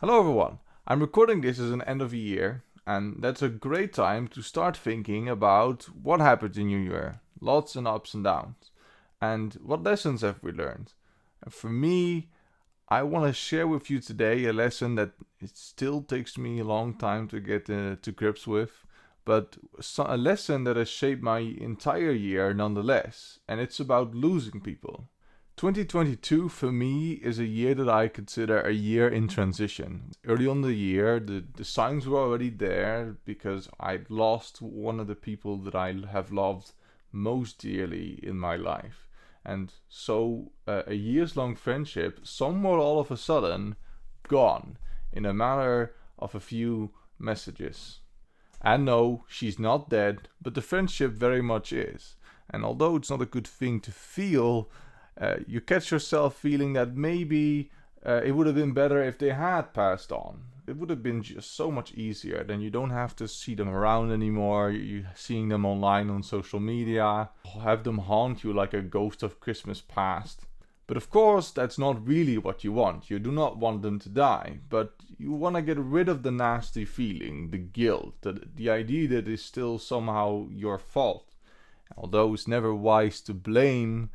Hello everyone. I'm recording this as an end of the year, and that's a great time to start thinking about what happened in New Year. Lots and ups and downs. And what lessons have we learned? And for me, I want to share with you today a lesson that it still takes me a long time to get to grips with, but a lesson that has shaped my entire year nonetheless, and it's about losing people. 2022 for me is a year that I consider a year in transition. Early on the year, the signs were already there because I'd lost one of the people that I have loved most dearly in my life. And so a years long friendship, somewhat all of a sudden, gone in a matter of a few messages. And no, she's not dead, but the friendship very much is. And although it's not a good thing to feel, you catch yourself feeling that maybe it would have been better if they had passed on. It would have been just so much easier. Then you don't have to see them around anymore. You seeing them online on social media, have them haunt you like a ghost of Christmas past. But of course, that's not really what you want. You do not want them to die, but you want to get rid of the nasty feeling, the guilt, the idea that it's still somehow your fault. Although it's never wise to blame,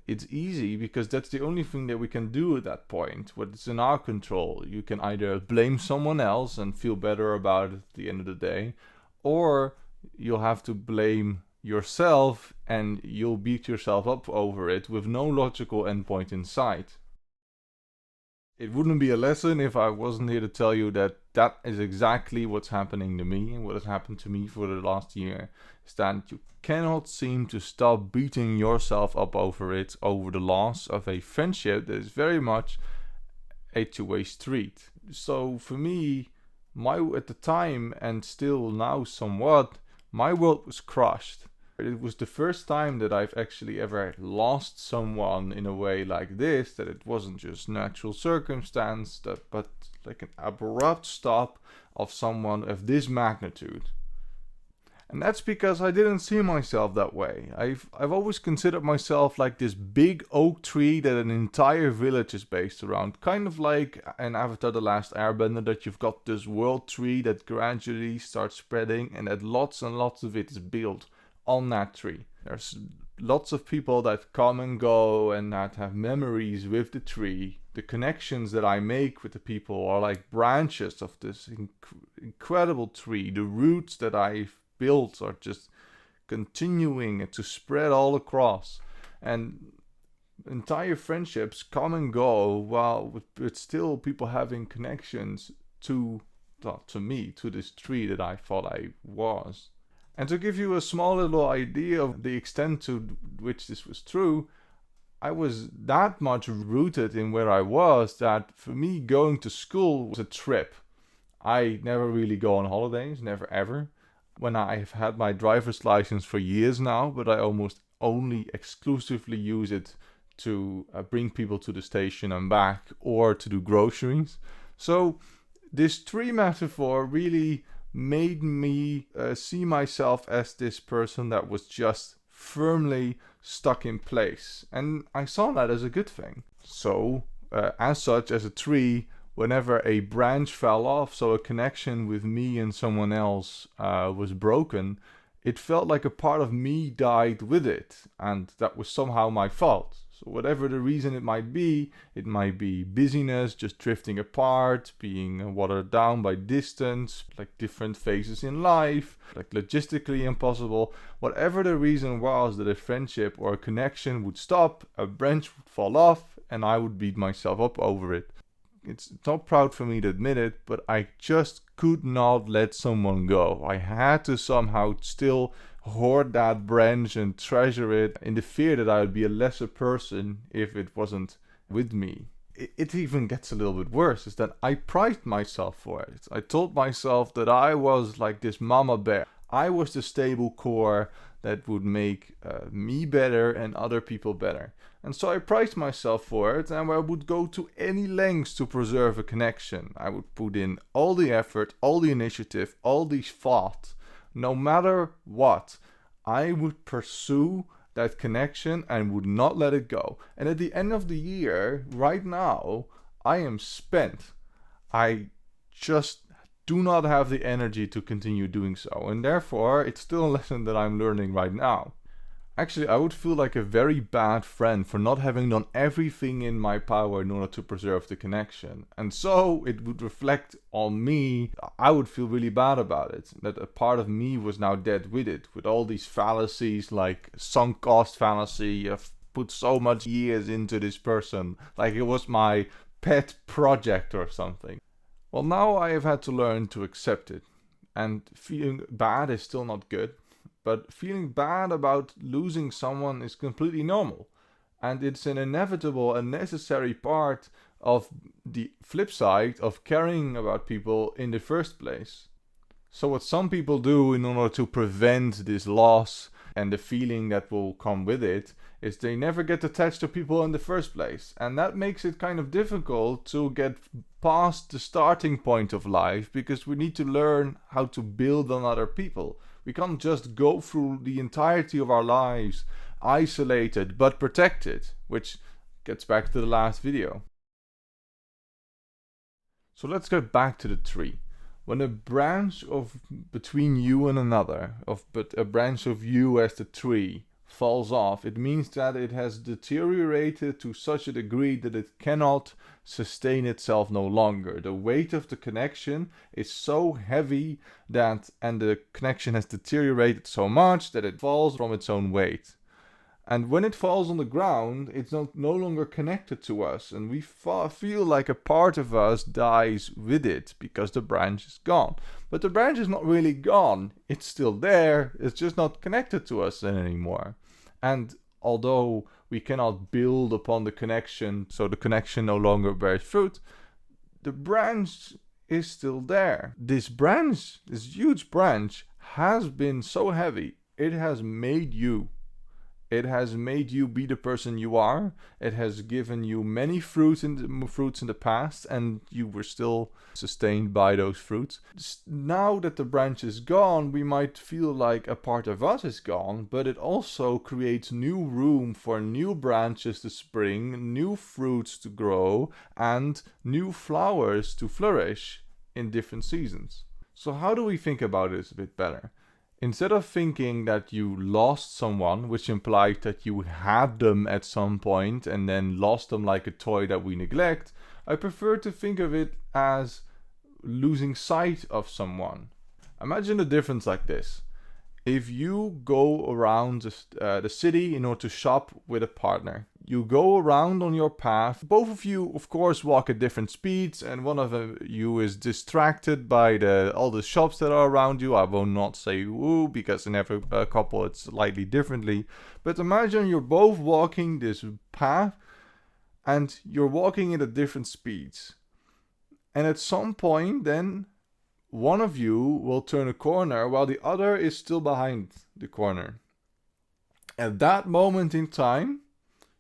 it's easy because that's the only thing that we can do at that point. What's in our control. You can either blame someone else and feel better about it at the end of the day, or you'll have to blame yourself and you'll beat yourself up over it with no logical endpoint in sight. It wouldn't be a lesson if I wasn't here to tell you that that is exactly what's happening to me and what has happened to me for the last year. Is that you cannot seem to stop beating yourself up over it, over the loss of a friendship that is very much a two-way street. So for me, at the time and still now somewhat, my world was crushed. It was the first time that I've actually ever lost someone in a way like this, that it wasn't just natural circumstance, but like an abrupt stop of someone of this magnitude. And that's because I didn't see myself that way. I've always considered myself like this big oak tree that an entire village is based around. Kind of like in Avatar The Last Airbender, that you've got this world tree that gradually starts spreading and that lots and lots of it is built on that tree. There's lots of people that come and go and that have memories with the tree. The connections that I make with the people are like branches of this incredible tree. The roots that I've built are just continuing to spread all across. And entire friendships come and go while with still people having connections to me, to this tree that I thought I was. And to give you a small little idea of the extent to which this was true, I was that much rooted in where I was that for me going to school was a trip. I never really go on holidays, never ever. When I've had my driver's license for years now, but I almost only exclusively use it to bring people to the station and back or to do groceries. So this tree metaphor really made me see myself as this person that was just firmly stuck in place. And I saw that as a good thing. So, as such, as a tree, whenever a branch fell off, so a connection with me and someone else was broken, it felt like a part of me died with it. And that was somehow my fault. So whatever the reason it might be busyness, just drifting apart, being watered down by distance, like different phases in life, like logistically impossible. Whatever the reason was that a friendship or a connection would stop, a branch would fall off, and I would beat myself up over it. It's not proud for me to admit it, but I just could not let someone go. I had to somehow still hoard that branch and treasure it in the fear that I would be a lesser person if it wasn't with me. It even gets a little bit worse, is that I prized myself for it. I told myself that I was like this mama bear. I was the stable core that would make me better and other people better. And so I prized myself for it, and I would go to any lengths to preserve a connection. I would put in all the effort, all the initiative, all the thought. No matter what, I would pursue that connection and would not let it go. And at the end of the year, right now, I am spent. I just do not have the energy to continue doing so, and therefore it's still a lesson that I'm learning right now. Actually, I would feel like a very bad friend for not having done everything in my power in order to preserve the connection. And so it would reflect on me. I would feel really bad about it. That a part of me was now dead with it. With all these fallacies like sunk cost fallacy. I've put so much years into this person. Like it was my pet project or something. Well, now I have had to learn to accept it. And feeling bad is still not good. But feeling bad about losing someone is completely normal. And it's an inevitable and necessary part of the flip side of caring about people in the first place. So what some people do in order to prevent this loss and the feeling that will come with it is they never get attached to people in the first place. And that makes it kind of difficult to get past the starting point of life, because we need to learn how to build on other people. We can't just go through the entirety of our lives isolated but protected, which gets back to the last video. So let's go back to the tree. When a branch of between you and another, but a branch of you as the tree falls off, it means that it has deteriorated to such a degree that it cannot sustain itself no longer. The weight of the connection is so heavy that, and the connection has deteriorated so much that it falls from its own weight. And when it falls on the ground, it's no longer connected to us, and we feel like a part of us dies with it because the branch is gone. But the branch is not really gone, it's still there, it's just not connected to us anymore. And although we cannot build upon the connection, so the connection no longer bears fruit, the branch is still there. This branch, this huge branch, has been so heavy, it has made you. It has made you be the person you are. It has given you many fruits in the past, and you were still sustained by those fruits. Now that the branch is gone, we might feel like a part of us is gone, but it also creates new room for new branches to spring, new fruits to grow, and new flowers to flourish in different seasons. So how do we think about this a bit better? Instead of thinking that you lost someone, which implies that you had them at some point and then lost them like a toy that we neglect, I prefer to think of it as losing sight of someone. Imagine the difference like this. If you go around the city in order to shop with a partner, you go around on your path. Both of you, of course, walk at different speeds, and one of you is distracted by all the shops that are around you. I will not say who, because in every couple it's slightly differently. But imagine you're both walking this path, and you're walking at different speeds. And at some point, then, one of you will turn a corner while the other is still behind the corner. At that moment in time,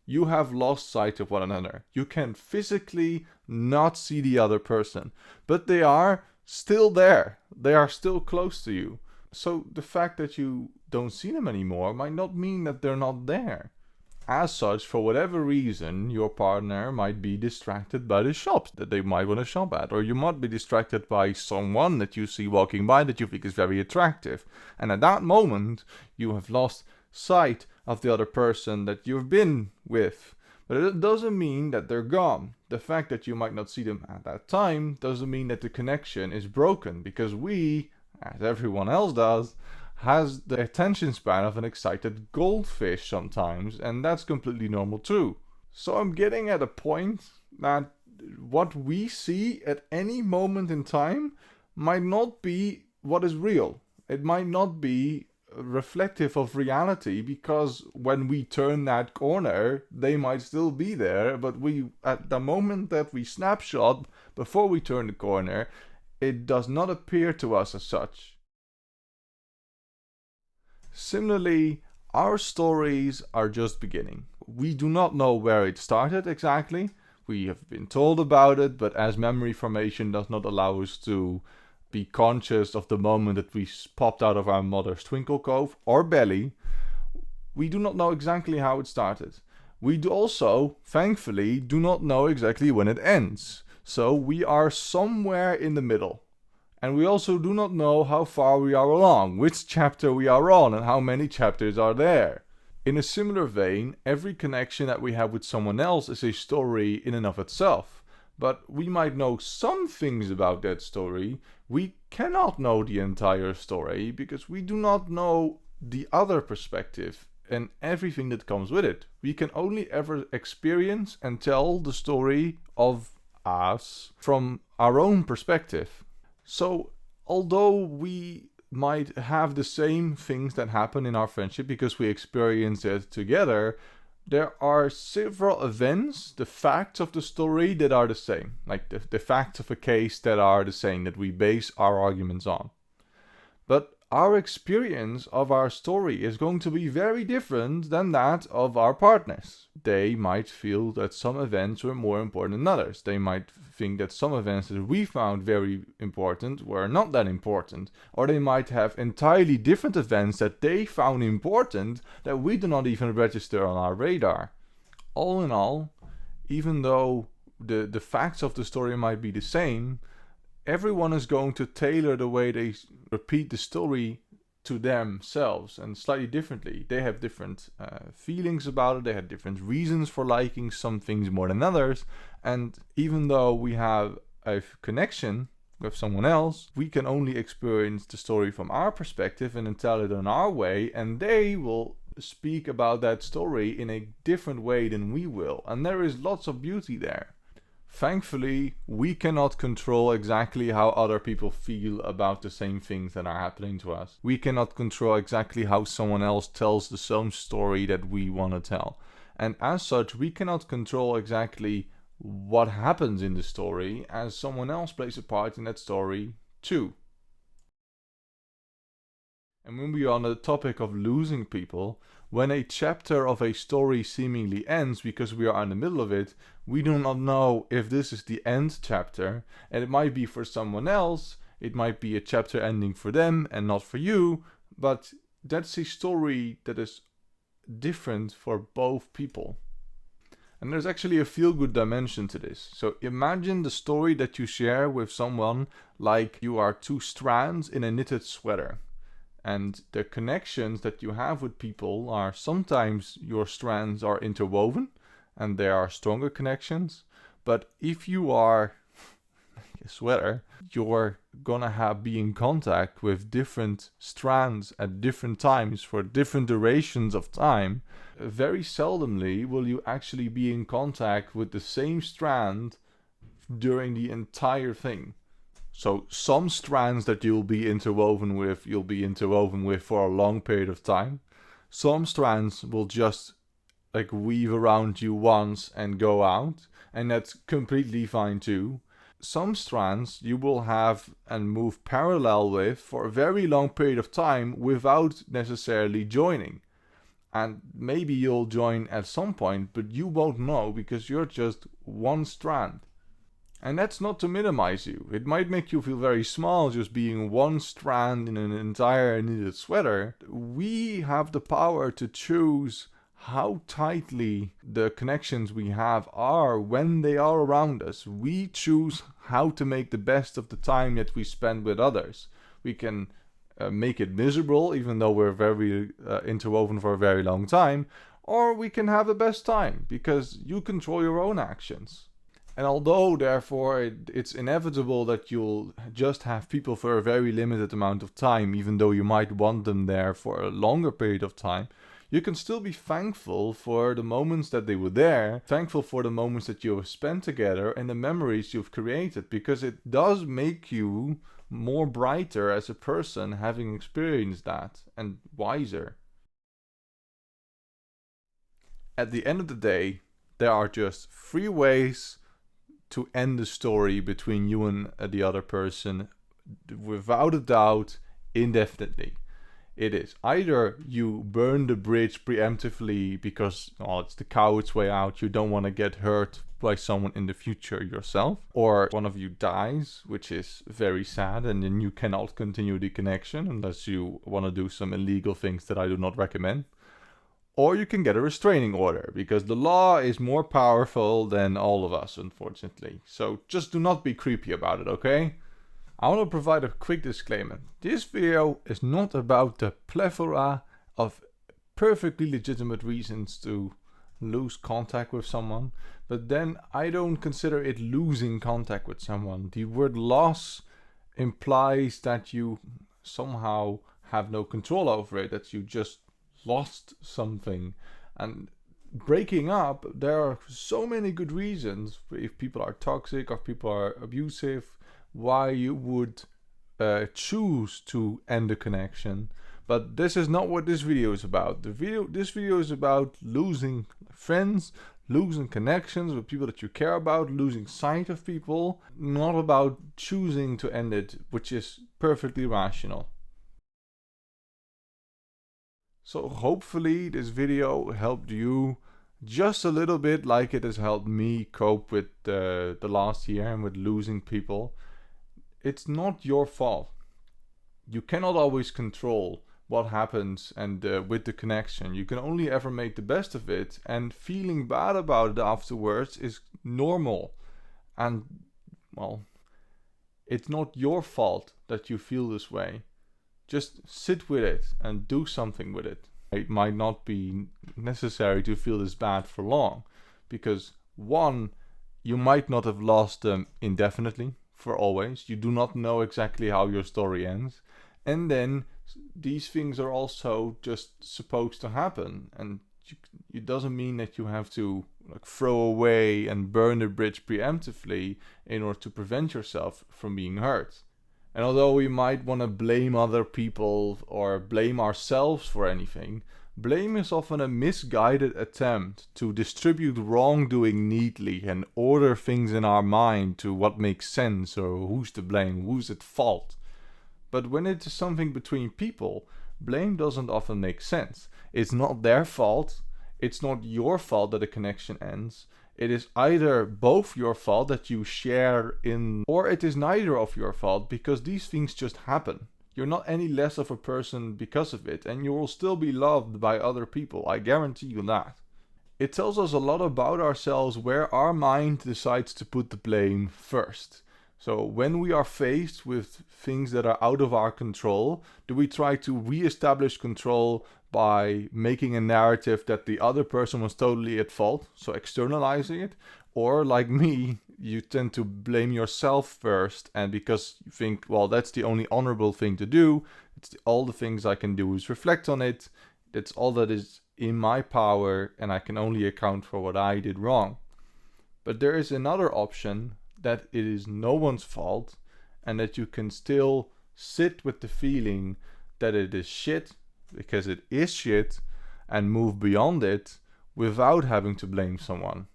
you have lost sight of one another. You can physically not see the other person, but they are still there. They are still close to you. So the fact that you don't see them anymore might not mean that they're not there. As such, for whatever reason, your partner might be distracted by the shops that they might want to shop at, or you might be distracted by someone that you see walking by that you think is very attractive. And at that moment, you have lost sight of the other person that you've been with. But it doesn't mean that they're gone. The fact that you might not see them at that time doesn't mean that the connection is broken, because we, as everyone else does, has the attention span of an excited goldfish sometimes, and that's completely normal too. So I'm getting at a point that what we see at any moment in time might not be what is real. It might not be reflective of reality, because when we turn that corner, they might still be there, but we, at the moment that we snapshot before we turn the corner, it does not appear to us as such. Similarly, our stories are just beginning. We do not know where it started exactly. We have been told about it, but as memory formation does not allow us to be conscious of the moment that we popped out of our mother's twinkle cove or belly, we do not know exactly how it started. We also, thankfully, do not know exactly when it ends. So we are somewhere in the middle. And we also do not know how far we are along, which chapter we are on, and how many chapters are there. In a similar vein, every connection that we have with someone else is a story in and of itself. But we might know some things about that story. We cannot know the entire story because we do not know the other perspective and everything that comes with it. We can only ever experience and tell the story of us from our own perspective. So, although we might have the same things that happen in our friendship because we experience it together, there are several events, the facts of the story that are the same. Like the facts of a case that are the same, that we base our arguments on. But our experience of our story is going to be very different than that of our partners. They might feel that some events were more important than others. They might think that some events that we found very important were not that important. Or they might have entirely different events that they found important that we do not even register on our radar. All in all, even though the facts of the story might be the same, everyone is going to tailor the way they repeat the story to themselves and slightly differently. They have different feelings about it. They have different reasons for liking some things more than others. And even though we have a connection with someone else, we can only experience the story from our perspective and then tell it in our way. And they will speak about that story in a different way than we will. And there is lots of beauty there. Thankfully, we cannot control exactly how other people feel about the same things that are happening to us. We cannot control exactly how someone else tells the same story that we want to tell. And as such, we cannot control exactly what happens in the story, as someone else plays a part in that story too. And when we are on the topic of losing people, when a chapter of a story seemingly ends because we are in the middle of it, we do not know if this is the end chapter, and it might be for someone else, it might be a chapter ending for them and not for you, but that's a story that is different for both people. And there's actually a feel-good dimension to this. So imagine the story that you share with someone like you are two strands in a knitted sweater. And the connections that you have with people are sometimes your strands are interwoven and there are stronger connections. But if you are a sweater, you're gonna be in contact with different strands at different times for different durations of time. Very seldomly will you actually be in contact with the same strand during the entire thing. So some strands that you'll be interwoven with for a long period of time. Some strands will just like weave around you once and go out, and that's completely fine too. Some strands you will have and move parallel with for a very long period of time without necessarily joining. And maybe you'll join at some point, but you won't know because you're just one strand. And that's not to minimize you. It might make you feel very small just being one strand in an entire knitted sweater. We have the power to choose how tightly the connections we have are when they are around us. We choose how to make the best of the time that we spend with others. We can make it miserable even though we're very interwoven for a very long time, or we can have the best time because you control your own actions. And although, therefore, it's inevitable that you'll just have people for a very limited amount of time, even though you might want them there for a longer period of time, you can still be thankful for the moments that they were there, thankful for the moments that you have spent together and the memories you've created, because it does make you more brighter as a person having experienced that, and wiser. At the end of the day, there are just 3 ways to end the story between you and the other person, without a doubt, indefinitely. It is either you burn the bridge preemptively because it's the coward's way out, you don't want to get hurt by someone in the future yourself, or one of you dies, which is very sad, and then you cannot continue the connection unless you want to do some illegal things that I do not recommend. or you can get a restraining order, because the law is more powerful than all of us, unfortunately. So just do not be creepy about it, okay? I want to provide a quick disclaimer. This video is not about the plethora of perfectly legitimate reasons to lose contact with someone, but then I don't consider it losing contact with someone. The word loss implies that you somehow have no control over it, that you just lost something. And breaking up, there are so many good reasons, if people are toxic or people are abusive, why you would choose to end a connection. But this is not what this video is about. This video is about losing friends, losing connections with people that you care about, losing sight of people, not about choosing to end it, which is perfectly rational. So hopefully this video helped you just a little bit, like it has helped me cope with the last year and with losing people. It's not your fault. You cannot always control what happens and with the connection. You can only ever make the best of it, and feeling bad about it afterwards is normal. And well, it's not your fault that you feel this way. Just sit with it and do something with it. It might not be necessary to feel this bad for long, because one, you might not have lost them indefinitely, for always. You do not know exactly how your story ends. And then these things are also just supposed to happen, and it doesn't mean that you have to like throw away and burn the bridge preemptively in order to prevent yourself from being hurt. And although we might want to blame other people or blame ourselves for anything, blame is often a misguided attempt to distribute wrongdoing neatly and order things in our mind to what makes sense or who's to blame, who's at fault. But when it is something between people, blame doesn't often make sense. It's not their fault. It's not your fault that a connection ends. It is either both your fault that you share in, or it is neither of your fault, because these things just happen. You're not any less of a person because of it, and you will still be loved by other people. I guarantee you that. It tells us a lot about ourselves where our mind decides to put the blame first. So when we are faced with things that are out of our control, do we try to re-establish control by making a narrative that the other person was totally at fault, so externalizing it? Or like me, you tend to blame yourself first, and because you think, well, that's the only honorable thing to do, all the things I can do is reflect on it, that's all that is in my power, and I can only account for what I did wrong. But there is another option, that it is no one's fault, and that you can still sit with the feeling that it is shit, because it is shit, and move beyond it without having to blame someone.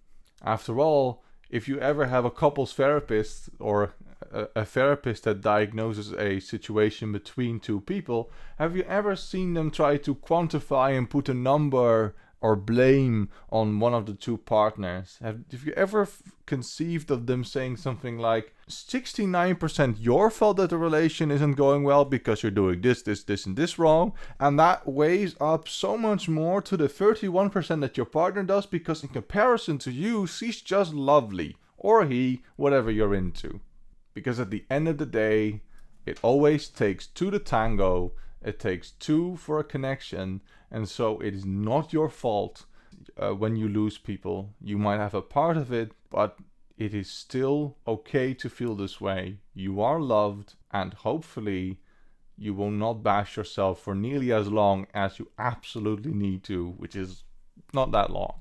After all, if you ever have a couples therapist or a therapist that diagnoses a situation between two people, have you ever seen them try to quantify and put a number or blame on one of the two partners? Have you ever conceived of them saying something like 69% your fault that the relation isn't going well because you're doing this, and this wrong, and that weighs up so much more to the 31% that your partner does because in comparison to you, she's just lovely, or he, whatever you're into. Because at the end of the day, it always takes two to tango. It takes two for a connection, and so it is not your fault when you lose people. You might have a part of it, but it is still okay to feel this way. You are loved, and hopefully you will not bash yourself for nearly as long as you absolutely need to, which is not that long.